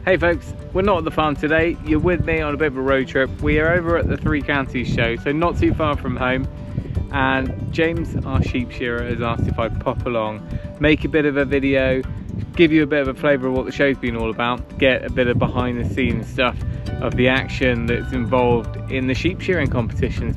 Hey folks, we're not at the farm today. You're with me on a bit of a road trip. We are over at the Three Counties show, so not too far from home. And James, our sheep shearer, has asked if I'd pop along, make a bit of a video, give you a bit of a flavour of what the show's been all about, get a bit of behind the scenes stuff of the action that's involved in the sheep shearing competitions.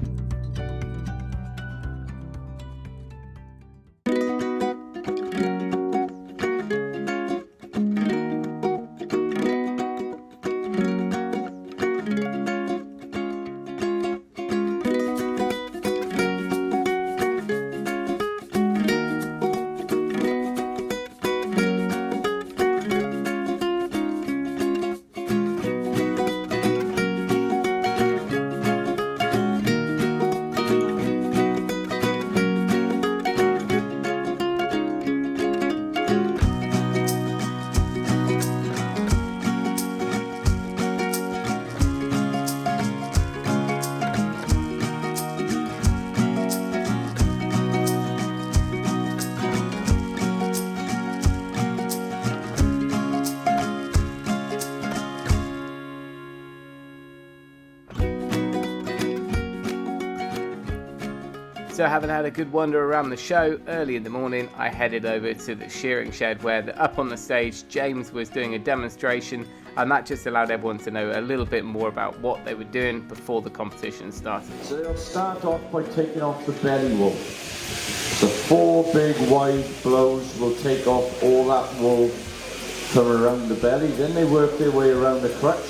So having had a good wander around the show, early in the morning I headed over to the shearing shed where up on the stage James was doing a demonstration, and that just allowed everyone to know a little bit more about what they were doing before the competition started. So they'll start off by taking off the belly wool. The 4 big wide blows will take off all that wool from around the belly. Then they work their way around the crutch,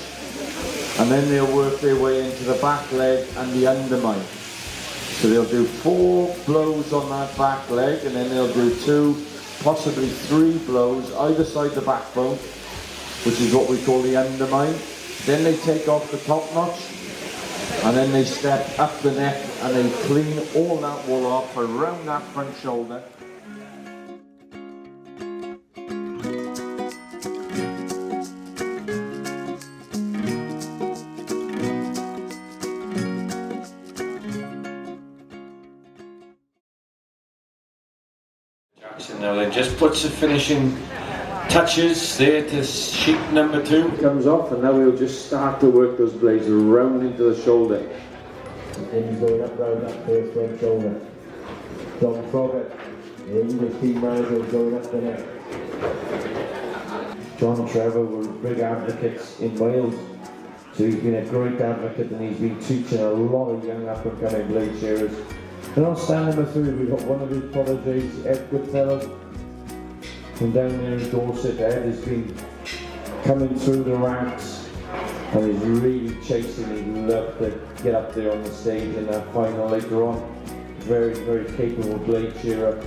and then they'll work their way into the back leg and the undermine. So they'll do 4 blows on that back leg, and then they'll do 2, possibly 3 blows either side the backbone, which is what we call the undermine. Then they take off the top notch, and then they step up the neck and they clean all that wool off around that front shoulder. Now they just puts the finishing touches there to sheep number 2. Comes off, and now we'll just start to work those blades around into the shoulder. And then he's going up round that first front shoulder. Don Frogger, the English team manager, going up the neck. John Trevor were big advocates in Wales, so he's been a great advocate, and he's been teaching a lot of young up and coming blade shearers. And on stand number 3, we've got one of his prodigies, Ed Goodfellow, from down there in Dorset. Ed has been coming through the ranks and is really chasing. He'd love to get up there on the stage in that final later on. Very, very capable blade shearer.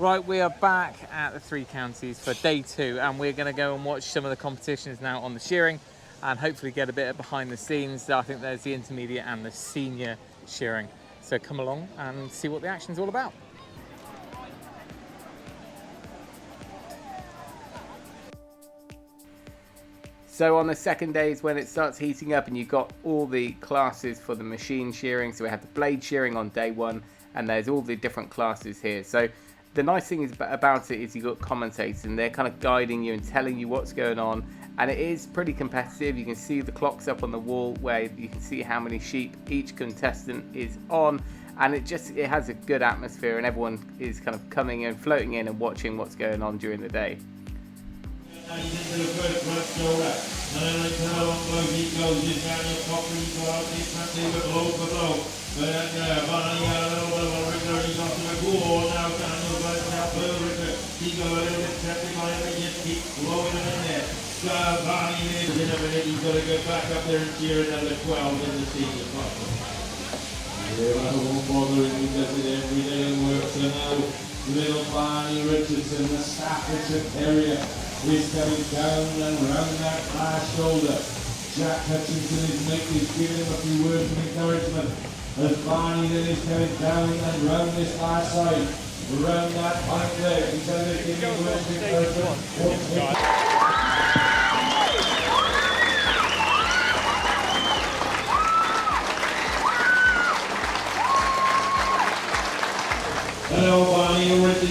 Right, we are back at the Three Counties for day 2, and we're going to go and watch some of the competitions now on the shearing and hopefully get a bit of behind the scenes. I think there's the intermediate and the senior shearing. So come along and see what the action's all about. So on the second day is when it starts heating up, and you've got all the classes for the machine shearing. So we have the blade shearing on day 1, and there's all the different classes here. So the nice thing is about it is you've got commentators, and they're kind of guiding you and telling you what's going on, and it is pretty competitive. You can see the clocks up on the wall where you can see how many sheep each contestant is on, and it has a good atmosphere, and everyone is kind of coming in, floating in and watching what's going on during the day. He's got to go back up there and cheer another 12 in the season. I won't bother him, he does it every day and works. So now little Barney Richardson, the Staffordshire Terrier, is coming down and round that last shoulder. Jack Hutchinson, his mate, is giving him a few words of encouragement. As Barney then is coming down and round this last side, around that hind leg. He's either giving words of encouragement.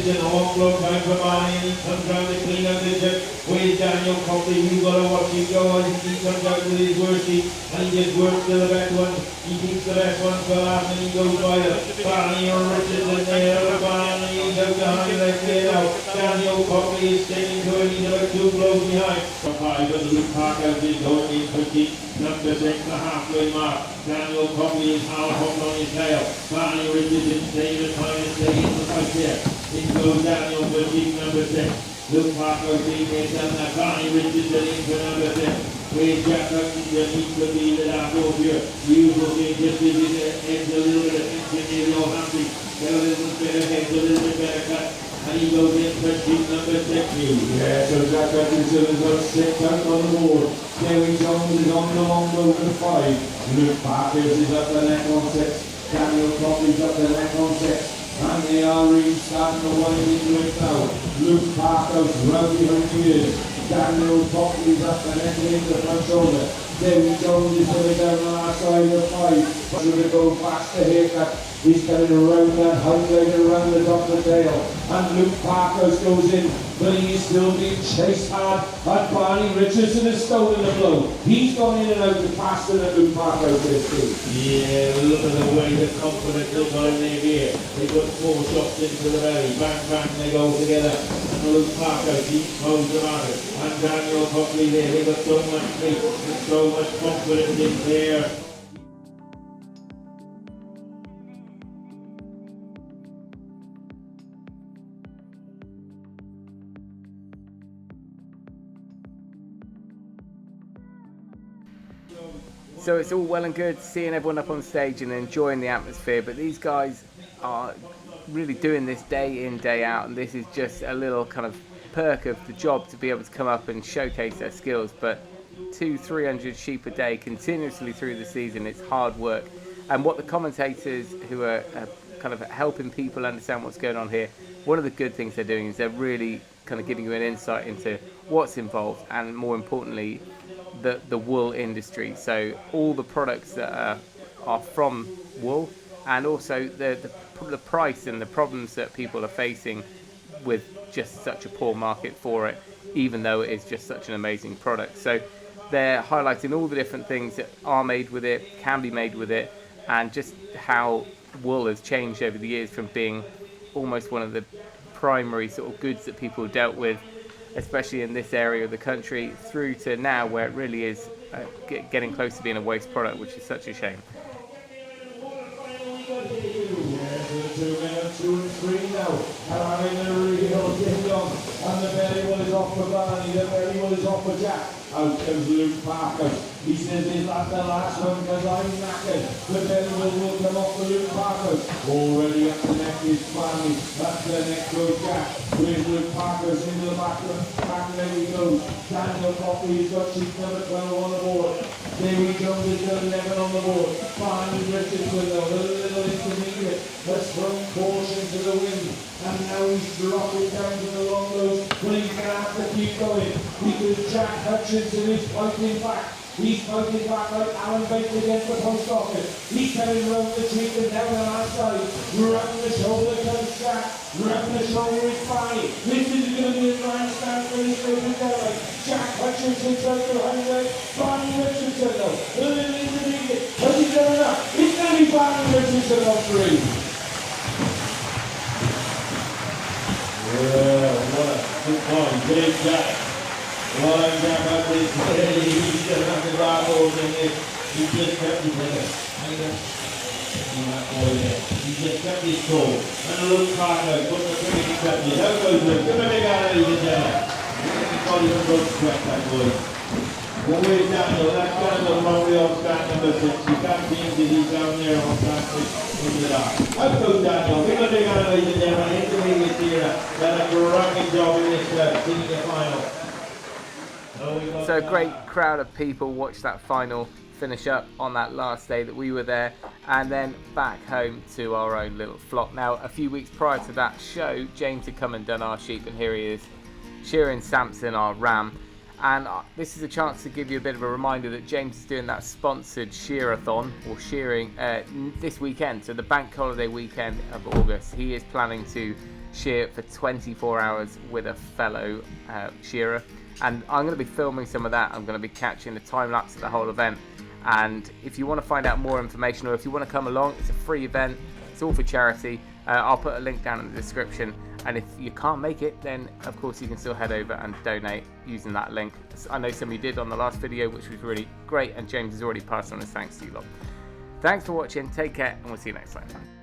Richardson, a long blow time for Barney, and he comes round to clean out the jet. Where's Daniel Copley? We've got to watch him go. I think he comes out with his worsty, and he just works to the best one. He keeps the best one for last, and he goes by it. Barney or Richardson there, Barney, he's out behind, let's get out. Daniel Copley is staying to it, he's about 2 blows behind. From 5, but Luke Parker is going in for keep. Number 6, the halfway mark. Daniel Copley is hard hooked on his tail. Barney Richardson staying the time and staying in the fight there. In goes Daniel for keep number 6. Luke Parker being there down there. Barney Richardson in for number 6. Where's Jack Hutchins needs to be the last over here. Usual thing just is in the edge a little bit of tension near the old Humphrey. Get a little bit of head, a little bit better cut. And he goes in for keep number 6. Yeah, so Jack Hutchinson has got 6 out on the board. Terry Jones is on the long road to 5. Luke Parker is up the neck on 6. Daniel Copley's up the neck on 6. And they are really starting to wind into it now. Luke Parker's round behind the ears. Daniel Copley's up the neck into the front shoulder. Terry Jones is coming down the last side of 5. But going to go faster haircut. He's coming around that highlight around the top of the tail. And Luke Parker goes in, but he's still being chased hard. And Barney Richardson is stolen the blow. He's gone in and out faster than Luke Parker this too. Yeah, look at the way the confidence they've got in their gear. They put 4 shots into the belly. Bang, bang, they go together. And Luke Parker keeps close about it. And Daniel Copley there. They've got so much faith and so much confidence in there. So it's all well and good seeing everyone up on stage and enjoying the atmosphere, but these guys are really doing this day in, day out, and this is just a little kind of perk of the job to be able to come up and showcase their skills. But 200-300 sheep a day continuously through the season, it's hard work. And what the commentators who are kind of helping people understand what's going on here, one of the good things they're doing is they're really kind of giving you an insight into what's involved, and more importantly, the wool industry. So all the products that are from wool, and also the price and the problems that people are facing with just such a poor market for it, even though it is just such an amazing product. So they're highlighting all the different things that are made with it, can be made with it, and just how wool has changed over the years from being almost one of the primary sort of goods that people dealt with, especially in this area of the country, through to now where it really is getting close to being a waste product, which is such a shame. 2 and 3 now. And I'm in the real getting on. And the belly one is off for Barney, the belly one is off for Jack. Out comes Luke Parker. He says, is that the last one because I'm knackered? The belly one will come off for Luke Parker. Already up the neck is Barney. Up the neck goes Jack. Where's Luke Parker's into the back there he goes. Daniel Copley's got sheet number 12 on the board. Davy Jones is got 11 on the board. Barney Richardson though, the little intermediate, has thrown caution to the wind. And now he's dropping down to the long nose. But he's going to have to keep going because Jack Hutchinson is fighting back. He's fighting back like Alan Bates against the post office. He's coming round the tree and down the last side. Round the shoulder comes Jack. Round the shoulder is Barney. This is going to be a grandstand for this moving down. Jack Hutchinson's right behind him. Barney Richardson though. The little intermediate. Has he done enough? It's going to be Barney Richardson on 3. Yeah, what a good one. Big Jack. Well, Jack up his head. He's just got the rifles in it. He just kept his head. He just kept his cool. And a little partner put the pretty accepted. How goes Luke? Give him a big hand, ladies and gentlemen. He's got his own sweat, that boy. Well, where's Daniel? That's Daniel from the old stand number 6. You can't see him because he's down there on stand 6 into the dark. How goes Daniel? Give him a big hand, ladies and gentlemen. Intermediate here. Done a cracking job in this senior final. So a great crowd of people watched that final finish up on that last day that we were there, and then back home to our own little flock. Now, a few weeks prior to that show, James had come and done our sheep, and here he is shearing Samson, our ram. And this is a chance to give you a bit of a reminder that James is doing that sponsored shearathon or shearing this weekend, so the bank holiday weekend of August. He is planning to shear for 24 hours with a fellow shearer, and I'm going to be filming some of that. I'm going to be catching a time lapse of the whole event, and if you want to find out more information, or if you want to come along, it's a free event, it's all for charity. I'll put a link down in the description, and if you can't make it, then of course you can still head over and donate using that link. I know somebody did on the last video, which was really great, and James has already passed on his thanks to you lot. Thanks for watching, take care, and we'll see you next time.